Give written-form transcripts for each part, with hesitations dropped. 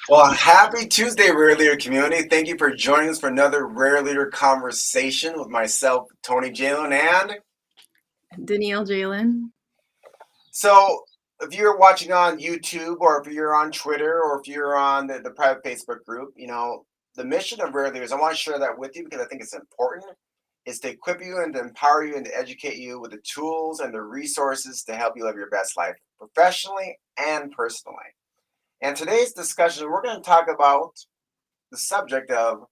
Well, happy Tuesday, Rare Leader community. Thank you for joining us for another Rare Leader conversation with myself, Tony Jalen. And Danielle Jalen. so, if you're watching on YouTube or if you're on Twitter or if you're on the private Facebook group, the mission of Rare Leaders, I want to share that with you because I think it's important, is to equip you and to empower you and to educate you with the tools and the resources to help you live your best life professionally and personally. And today's discussion, we're going to talk about the subject of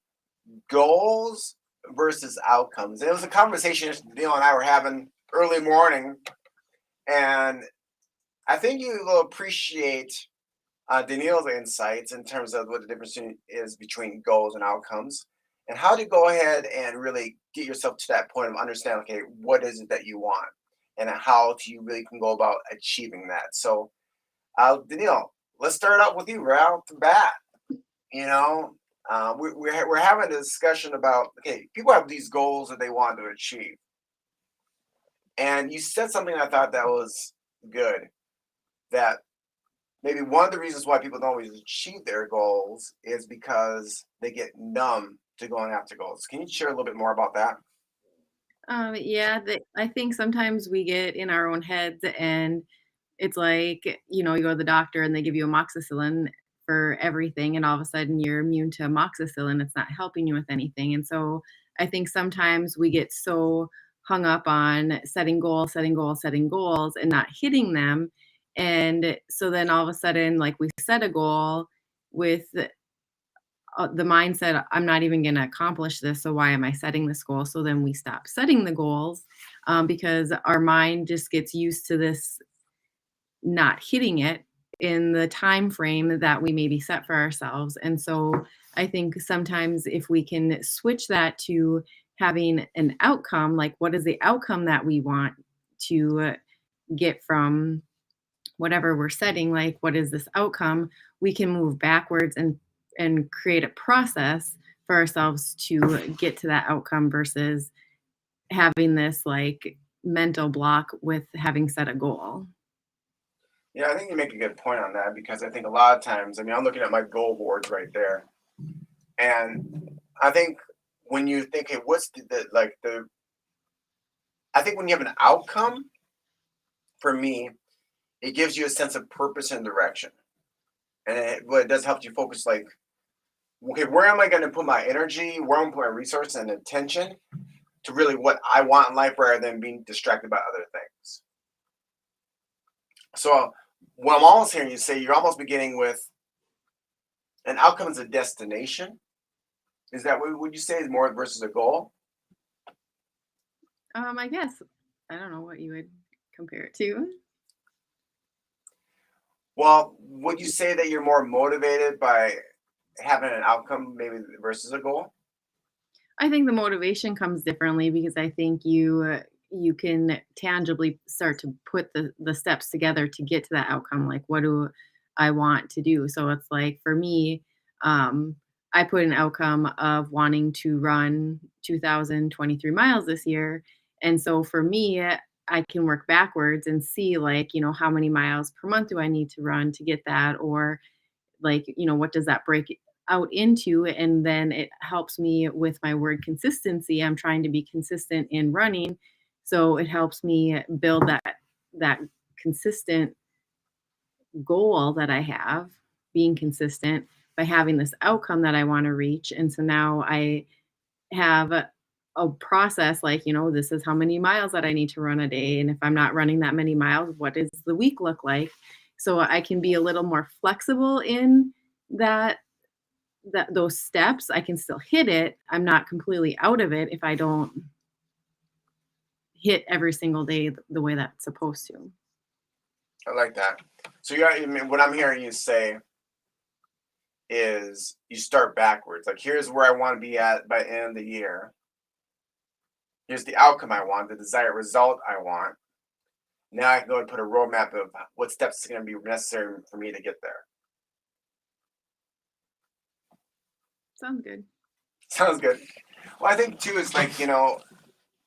goals versus outcomes. It was a conversation Neil and I were having early morning, and I think you will appreciate Daniel's insights in terms of what the difference is between goals and outcomes, and how to go ahead and really get yourself to that point of understanding, okay, what is it that you want, and how you really can go about achieving that. So, Daniel, let's start out with you right off the bat. You know, we're having a discussion about, okay, people have these goals that they want to achieve, and you said something I thought that was good, that maybe one of the reasons why people don't always achieve their goals is because they get numb to going after goals. Can you share a little bit more about that? I think sometimes we get in our own heads, and it's like, you go to the doctor and they give you amoxicillin for everything, and all of a sudden you're immune to amoxicillin. It's not helping you with anything. And so I think sometimes we get so hung up on setting goals, setting goals, setting goals, and not hitting them. And so then all of a sudden, like, we set a goal with the mindset, I'm not even going to accomplish this, so why am I setting this goal? So then we stop setting the goals, because our mind just gets used to this not hitting it in the time frame that we maybe set for ourselves. And so I think sometimes if we can switch that to having an outcome, like, what is the outcome that we want to get from whatever we're setting, like, what is this outcome, we can move backwards and create a process for ourselves to get to that outcome versus having this, like, mental block with having set a goal. Yeah, I think you make a good point on that because I think a lot of times, I mean, I'm looking at my goal boards right there, and I think when you think, hey, what's I think when you have an outcome, for me, it gives you a sense of purpose and direction. And it does help you focus, like, okay, where am I going to put my energy? Where am I going to put my resources and attention to really what I want in life rather than being distracted by other things? So, what I'm almost hearing you say, you're almost beginning with an outcome as a destination. Is that what would you say is more versus a goal? I guess I don't know what you would compare it to. Well, would you say that you're more motivated by having an outcome maybe versus a goal? I think the motivation comes differently because I think you can tangibly start to put the steps together to get to that outcome. Like, what do I want to do? So it's like, for me, um, I put an outcome of wanting to run 2,023 miles this year. And so for me, I can work backwards and see, like, how many miles per month do I need to run to get that? Or, like, what does that break out into? And then it helps me with my word consistency. I'm trying to be consistent in running, so it helps me build that consistent goal that I have, being consistent by having this outcome that I want to reach. And so now I have a process, like, this is how many miles that I need to run a day, and if I'm not running that many miles, what does the week look like? So I can be a little more flexible in that those steps. I can still hit it. I'm not completely out of it if I don't hit every single day the way that's supposed to. I like that. So I mean, what I'm hearing you say is you start backwards. Like, here's where I want to be at by the end of the year. Here's the outcome I want, the desired result I want. Now I can go and put a roadmap of what steps are going to be necessary for me to get there. Sounds good. Sounds good. Well, I think too, it's like,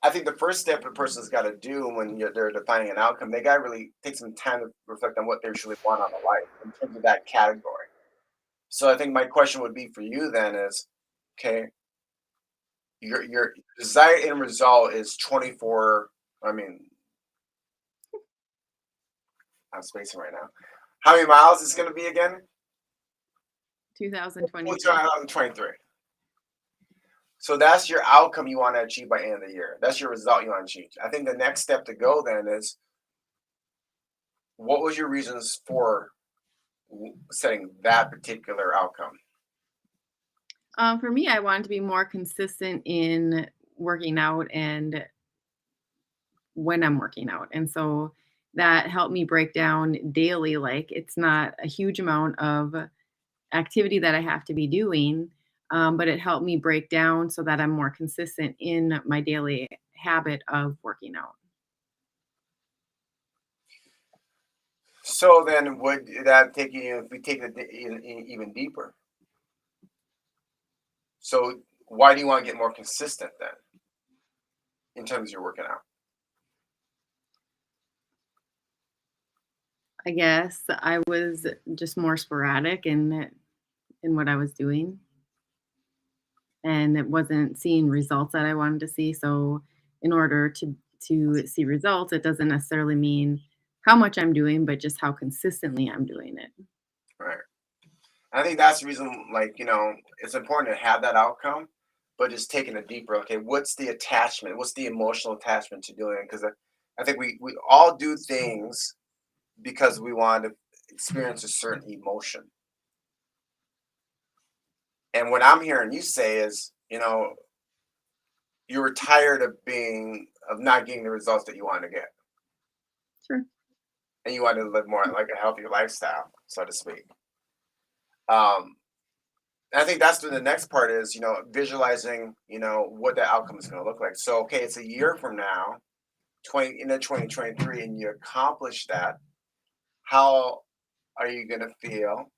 I think the first step a person's got to do when they're defining an outcome, they got to really take some time to reflect on what they truly want on the life in terms of that category. So I think my question would be for you then is, okay, your desired end result is 24. I mean, I'm spacing right now. How many miles is going to be again? 2023. 2023. So that's your outcome you want to achieve by end of the year. That's your result you want to achieve. I think the next step to go then is what was your reasons for setting that particular outcome? For me, I wanted to be more consistent in working out and when I'm working out. And so that helped me break down daily. Like it's not a huge amount of activity that I have to be doing, but it helped me break down so that I'm more consistent in my daily habit of working out. So then would that take you if we take it even deeper? So why do you want to get more consistent then in terms of your working out? I guess I was just more sporadic in what I was doing, and it wasn't seeing results that I wanted to see. So in order to see results, it doesn't necessarily mean how much I'm doing, but just how consistently I'm doing it. Right. I think that's the reason, like, it's important to have that outcome, but just taking it deeper. Okay, what's the attachment? What's the emotional attachment to doing it? Because I think we all do things because we want to experience a certain emotion. And what I'm hearing you say is, you were tired of not getting the results that you want to get, Sure. and you want to live more like a healthier lifestyle, so to speak. Um, And I think that's the next part is, visualizing, what the outcome is going to look like. So, okay, it's a year from now, 2023, and you accomplish that. How are you going to feel?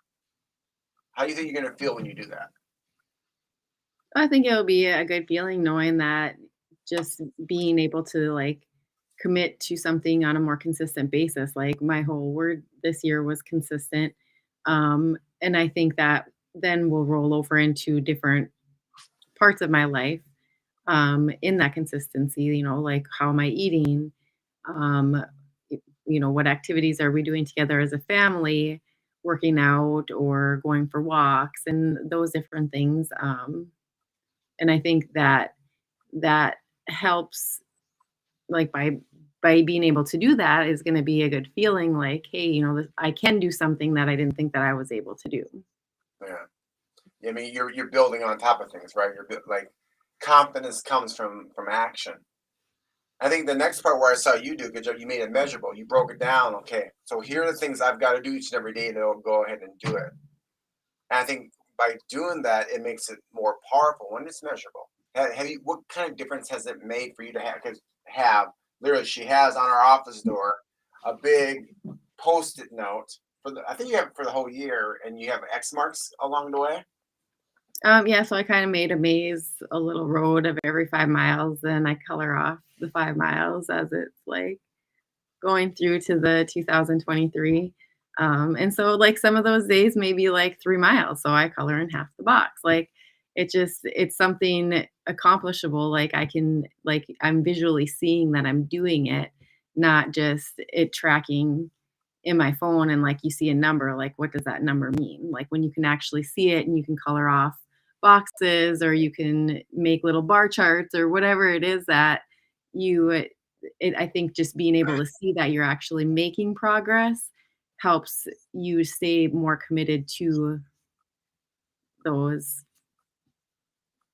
How do you think you're going to feel when you do that? I think it'll be a good feeling knowing that just being able to like commit to something on a more consistent basis. Like my whole word this year was consistent. And I think that then will roll over into different parts of my life in that consistency, like how am I eating? Um, what activities are we doing together as a family, working out or going for walks and those different things. And I think that that helps, like, by being able to do that is gonna be a good feeling like, "Hey, this I can do something that I didn't think that I was able to do." Yeah. I mean, you're building on top of things, right? Like confidence comes from action. I think the next part where I saw you do a good job, you made it measurable. You broke it down. Okay, so here are the things I've got to do each and every day to go ahead and do it. And I think by doing that, it makes it more powerful when it's measurable. Have you? What kind of difference has it made for you to have? Because have literally, she has on our office door a big post-it note for the. I think you have it for the whole year, and you have X marks along the way. Yeah, so I kinda made a maze, a little road of every 5 miles, and I color off the 5 miles as it's, like, going through to the 2023. And so like some of those days may be like 3 miles. So I color in half the box. Like it's something accomplishable. Like I'm visually seeing that I'm doing it, not just it tracking in my phone and like you see a number, like what does that number mean? Like when you can actually see it and you can color off boxes or you can make little bar charts or whatever it is that you I think just being able to see that you're actually making progress helps you stay more committed to those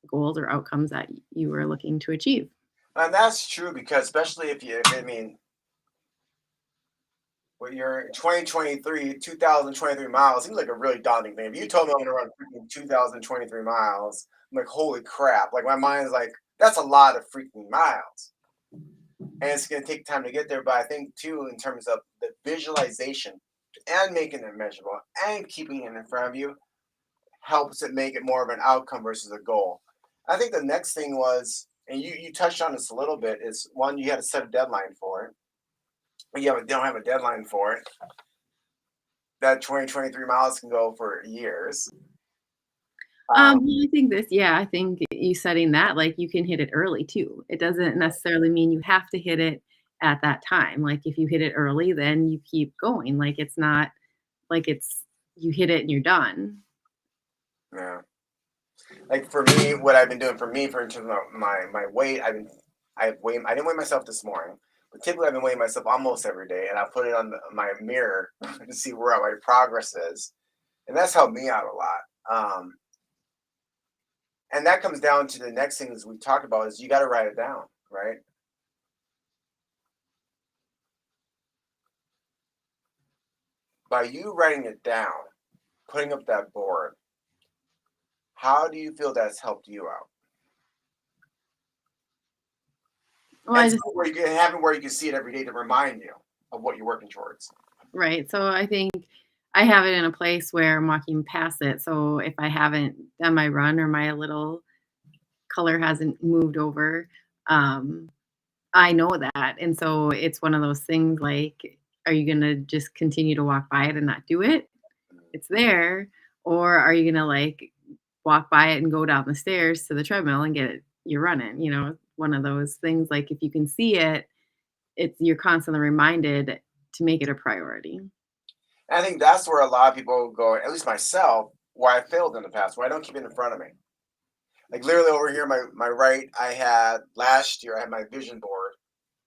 goals or outcomes that you were looking to achieve. And that's true because especially I mean, when you're in 2023, 2023 miles seems like a really daunting thing. If you told me I'm gonna run freaking 2023 miles, I'm like, holy crap! Like my mind's like, that's a lot of freaking miles, and it's gonna take time to get there. But I think too, in terms of the visualization and making it measurable and keeping it in front of you, helps it make it more of an outcome versus a goal. I think the next thing was, and you touched on this a little bit, is one you had to set a deadline for it. But don't have a deadline for it. that 2023 miles can go for years. Well, I think I think you setting that, like, you can hit it early too. It doesn't necessarily mean you have to hit it at that time. Like, if you hit it early, then you keep going. Like, it's not like it's you hit it and you're done. Yeah. Like for me, what I've been doing for me, for in terms of my weight, I didn't weigh myself this morning, but typically I've been weighing myself almost every day, and I put it on my mirror to see where my progress is, and that's helped me out a lot. And that comes down to the next thing we talked about is you got to write it down, right? By you writing it down, putting up that board, how do you feel that's helped you out? Well, I And so just where you can have it where you can see it every day to remind you of what you're working towards. Right. So I think I have it in a place where I'm walking past it. So if I haven't done my run or my little color hasn't moved over, um, I know that. And so it's one of those things like, are you going to just continue to walk by it and not do it? It's there. Or are you going to like walk by it and go down the stairs to the treadmill and get it? You're running, one of those things. Like if you can see it, you're constantly reminded to make it a priority. And I think that's where a lot of people go, at least myself, where I failed in the past, where I don't keep it in front of me. Like literally over here, my right, I had last year, I had my vision board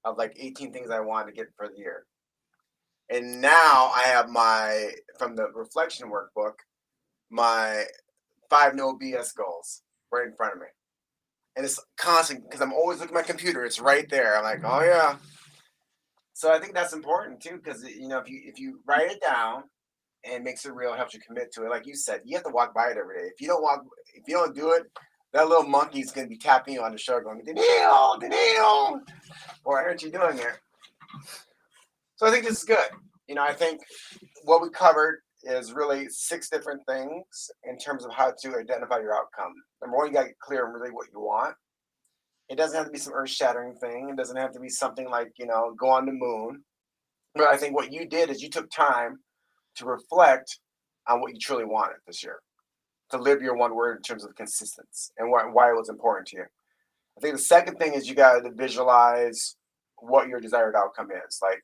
of like 18 things I wanted to get for the year. And now I have from the reflection workbook, my 5 no BS goals right in front of me. And it's constant because I'm always looking at my computer. It's right there. I'm like, oh yeah. So I think that's important too, because if you write it down and it makes it real, it helps you commit to it. Like you said, you have to walk by it every day. If you don't do it, that little monkey's gonna be tapping you on the shoulder, going, Daniil, Daniil, why aren't you doing it? So I think this is good. I think what we covered is really 6 different things in terms of how to identify your outcome. Number one, you got to get clear on really what you want. It doesn't have to be some earth-shattering thing. It doesn't have to be something like go on the moon. But I think what you did is you took time to reflect on what you truly wanted this year, to live your one word in terms of consistency and why it was important to you. I think the second thing is you got to visualize what your desired outcome is, like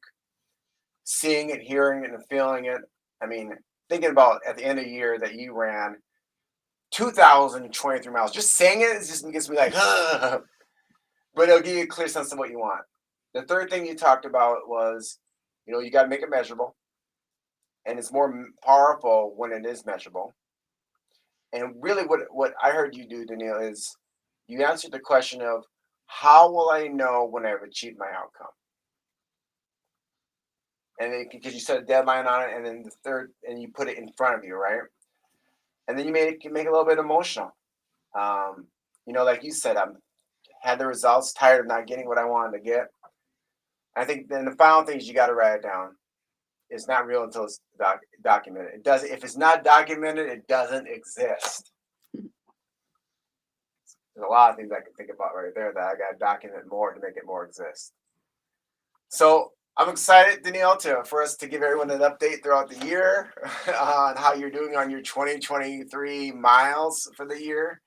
seeing it, hearing it, and feeling it. I mean, thinking about at the end of the year that you ran 2,023 miles, just saying it just gets me like, but it'll give you a clear sense of what you want. The third thing you talked about was, you got to make it measurable, and it's more powerful when it is measurable. And really, what I heard you do, Daniil, is you answered the question of how will I know when I've achieved my outcome? And then because you set a deadline on it, and then the third, and you put it in front of you, right? And then you make it a little bit emotional. Like you said, I'm had the results, tired of not getting what I wanted to get. I think then the final thing is you got to write it down. It's not real until it's documented. It doesn't. If it's not documented, it doesn't exist. There's a lot of things I can think about right there that I got to document more to make it more exist. So I'm excited, Daniil, for us to give everyone an update throughout the year on how you're doing on your 2023 miles for the year.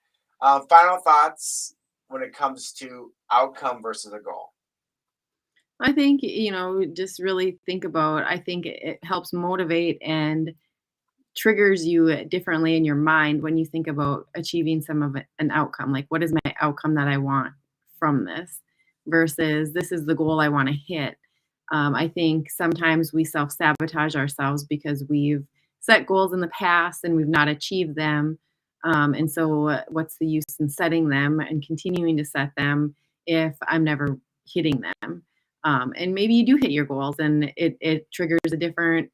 Final thoughts when it comes to outcome versus a goal. I think, just really think about I think it helps motivate and triggers you differently in your mind when you think about achieving some of an outcome. Like, what is my outcome that I want from this versus this is the goal I want to hit. I think sometimes we self sabotage ourselves because we've set goals in the past and we've not achieved them. And so, what's the use in setting them and continuing to set them if I'm never hitting them? And maybe you do hit your goals and it triggers a different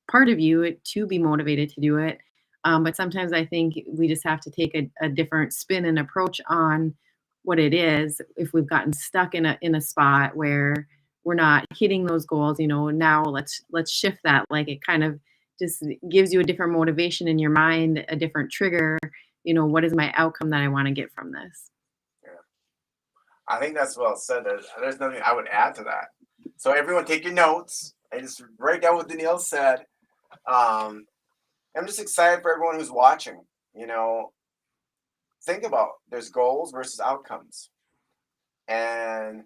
part of you to be motivated to do it. But sometimes I think we just have to take a different spin and approach on what it is. If we've gotten stuck in a spot where we're not hitting those goals, now let's shift that. Like it kind of just gives you a different motivation in your mind, a different trigger. What is my outcome that I want to get from this? Yeah. I think that's well said. There's nothing I would add to that. So everyone take your notes and just write down what Daniil said. Um, I'm just excited for everyone who's watching. You know, think about there's goals versus outcomes, and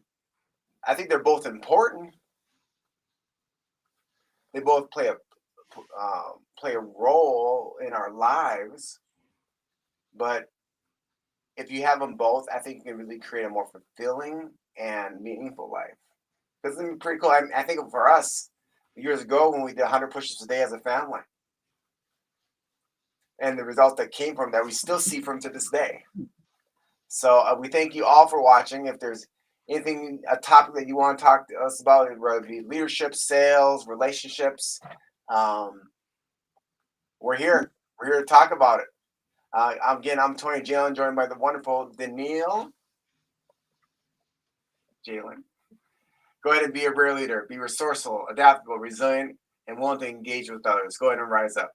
I think they're both important. They both play a role in our lives, but if you have them both, I think you can really create a more fulfilling and meaningful life. This is pretty cool. I think for us years ago when we did 100 push-ups a day as a family, and the results that came from that we still see from to this day. So we thank you all for watching. If there's anything, a topic that you want to talk to us about, whether it be leadership, sales, relationships, um, we're here. We're here to talk about it. Again, I'm Tony Jalen, joined by the wonderful Daniil Jalen. Go ahead and be a real leader. Be resourceful, adaptable, resilient, and willing to engage with others. Go ahead and rise up.